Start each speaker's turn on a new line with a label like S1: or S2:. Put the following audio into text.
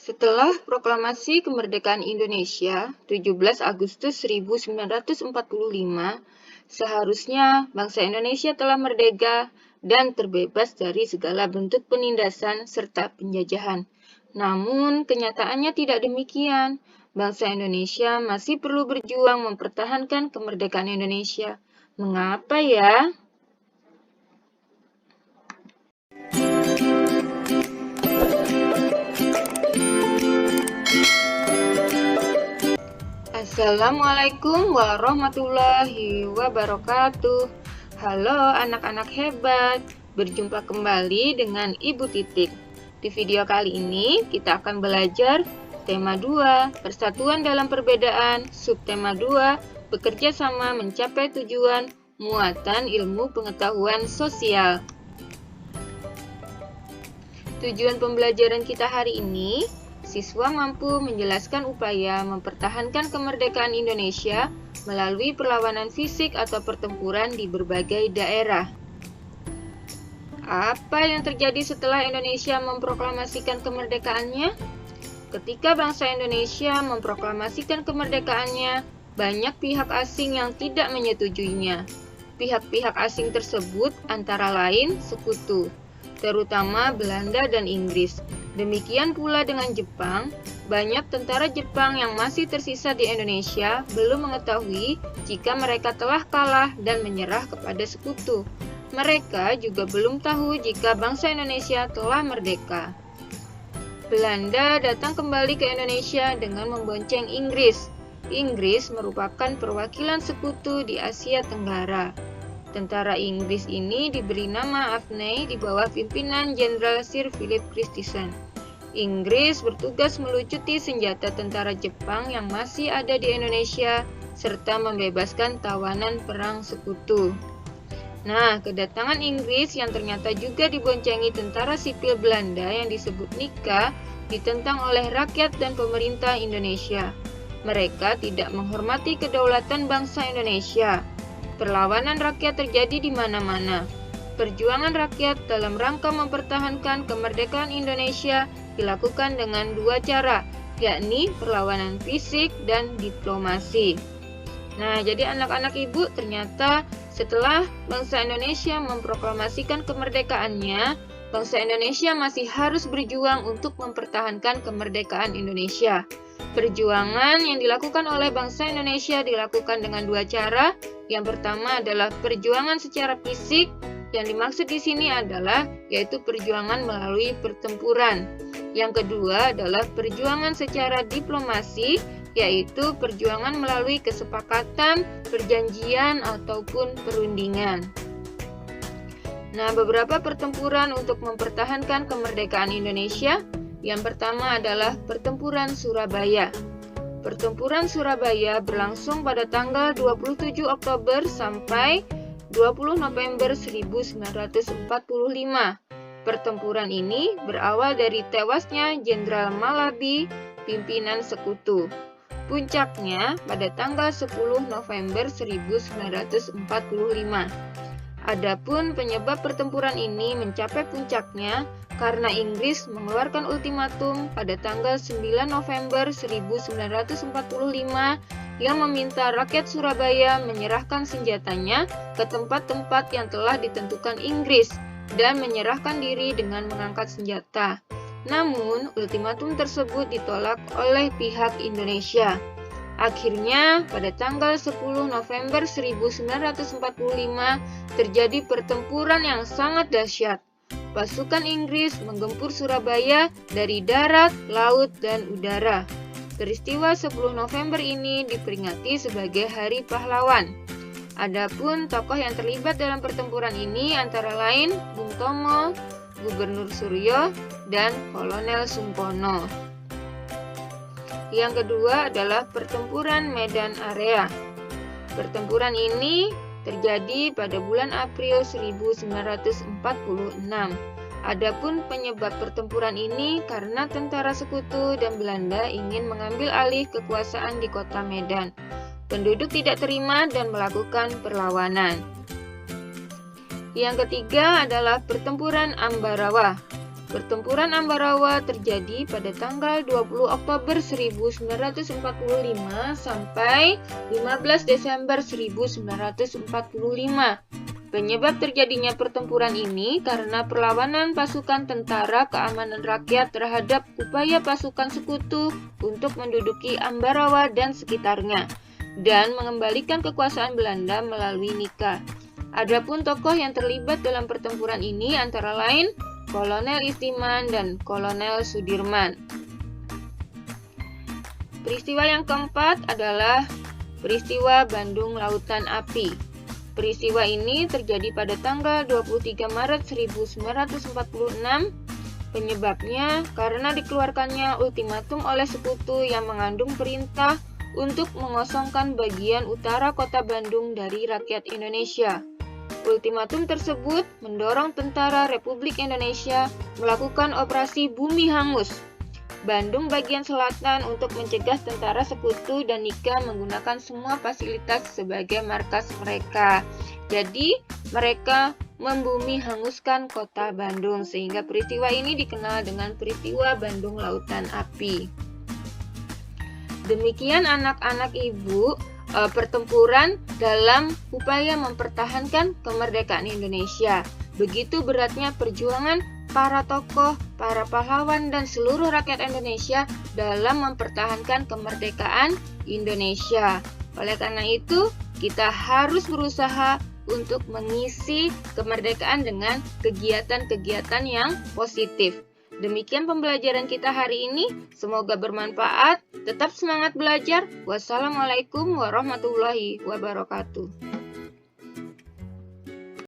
S1: Setelah proklamasi kemerdekaan Indonesia 17 Agustus 1945, seharusnya bangsa Indonesia telah merdeka dan terbebas dari segala bentuk penindasan serta penjajahan. Namun, kenyataannya tidak demikian. Bangsa Indonesia masih perlu berjuang mempertahankan kemerdekaan Indonesia. Mengapa ya? Assalamualaikum warahmatullahi wabarakatuh. Halo anak-anak hebat, berjumpa kembali dengan Ibu Titik. Di video kali ini kita akan belajar tema 2, Persatuan dalam Perbedaan, subtema 2, Bekerja sama mencapai tujuan, muatan ilmu pengetahuan sosial. Tujuan pembelajaran kita hari ini, siswa mampu menjelaskan upaya mempertahankan kemerdekaan Indonesia melalui perlawanan fisik atau pertempuran di berbagai daerah. Apa yang terjadi setelah Indonesia memproklamasikan kemerdekaannya? Ketika bangsa Indonesia memproklamasikan kemerdekaannya, banyak pihak asing yang tidak menyetujuinya. Pihak-pihak asing tersebut antara lain sekutu, terutama Belanda dan Inggris. Demikian pula dengan Jepang, banyak tentara Jepang yang masih tersisa di Indonesia belum mengetahui jika mereka telah kalah dan menyerah kepada sekutu. Mereka juga belum tahu jika bangsa Indonesia telah merdeka. Belanda datang kembali ke Indonesia dengan membonceng Inggris. Inggris merupakan perwakilan sekutu di Asia Tenggara. Tentara Inggris ini diberi nama Afney di bawah pimpinan Jenderal Sir Philip Christison. Inggris bertugas melucuti senjata tentara Jepang yang masih ada di Indonesia serta membebaskan tawanan perang sekutu. Nah, kedatangan Inggris yang ternyata juga diboncengi tentara sipil Belanda yang disebut Nika ditentang oleh rakyat dan pemerintah Indonesia. Mereka tidak menghormati kedaulatan bangsa Indonesia. Perlawanan rakyat terjadi di mana-mana. Perjuangan rakyat dalam rangka mempertahankan kemerdekaan Indonesia dilakukan dengan dua cara, yakni perlawanan fisik dan diplomasi. Nah, jadi anak-anak ibu, ternyata setelah bangsa Indonesia memproklamasikan kemerdekaannya, bangsa Indonesia masih harus berjuang untuk mempertahankan kemerdekaan Indonesia. Perjuangan yang dilakukan oleh bangsa Indonesia dilakukan dengan dua cara. Yang pertama adalah perjuangan secara fisik. Yang dimaksud di sini adalah yaitu perjuangan melalui pertempuran. Yang kedua adalah perjuangan secara diplomasi, yaitu perjuangan melalui kesepakatan, perjanjian ataupun perundingan. Nah, beberapa pertempuran untuk mempertahankan kemerdekaan Indonesia. Yang pertama adalah Pertempuran Surabaya. Pertempuran Surabaya berlangsung pada tanggal 27 Oktober sampai 20 November 1945. Pertempuran ini berawal dari tewasnya Jenderal Malabi, pimpinan sekutu. Puncaknya pada tanggal 10 November 1945. Adapun penyebab pertempuran ini mencapai puncaknya karena Inggris mengeluarkan ultimatum pada tanggal 9 November 1945 yang meminta rakyat Surabaya menyerahkan senjatanya ke tempat-tempat yang telah ditentukan Inggris dan menyerahkan diri dengan mengangkat senjata. Namun, ultimatum tersebut ditolak oleh pihak Indonesia. Akhirnya, pada tanggal 10 November 1945 terjadi pertempuran yang sangat dahsyat. Pasukan Inggris menggempur Surabaya dari darat, laut, dan udara. Peristiwa 10 November ini diperingati sebagai Hari Pahlawan. Adapun tokoh yang terlibat dalam pertempuran ini antara lain Bung Tomo, Gubernur Suryo, dan Kolonel Sungkono. Yang kedua adalah Pertempuran Medan Area. Pertempuran ini terjadi pada bulan April 1946. Adapun penyebab pertempuran ini karena tentara sekutu dan Belanda ingin mengambil alih kekuasaan di kota Medan. Penduduk tidak terima dan melakukan perlawanan. Yang ketiga adalah Pertempuran Ambarawa. Pertempuran Ambarawa terjadi pada tanggal 20 Oktober 1945 sampai 15 Desember 1945. Penyebab terjadinya pertempuran ini karena perlawanan pasukan Tentara Keamanan Rakyat terhadap upaya pasukan sekutu untuk menduduki Ambarawa dan sekitarnya dan mengembalikan kekuasaan Belanda melalui Nika. Adapun tokoh yang terlibat dalam pertempuran ini antara lain Kolonel Istiman dan Kolonel Sudirman. Peristiwa yang keempat adalah peristiwa Bandung Lautan Api. Peristiwa ini terjadi pada tanggal 23 Maret 1946. Penyebabnya karena dikeluarkannya ultimatum oleh sekutu yang mengandung perintah untuk mengosongkan bagian utara kota Bandung dari rakyat Indonesia. Ultimatum tersebut mendorong tentara Republik Indonesia melakukan operasi Bumi Hangus Bandung bagian selatan untuk mencegah tentara sekutu dan Nika menggunakan semua fasilitas sebagai markas mereka. Jadi, mereka membumi hanguskan kota Bandung sehingga peristiwa ini dikenal dengan peristiwa Bandung Lautan Api. Demikian anak-anak ibu pertempuran dalam upaya mempertahankan kemerdekaan Indonesia. Begitu beratnya perjuangan para tokoh, para pahlawan, dan seluruh rakyat Indonesia dalam mempertahankan kemerdekaan Indonesia. Oleh karena itu, kita harus berusaha untuk mengisi kemerdekaan dengan kegiatan-kegiatan yang positif. Demikian pembelajaran kita hari ini, semoga bermanfaat. Tetap semangat belajar. Wassalamualaikum warahmatullahi wabarakatuh.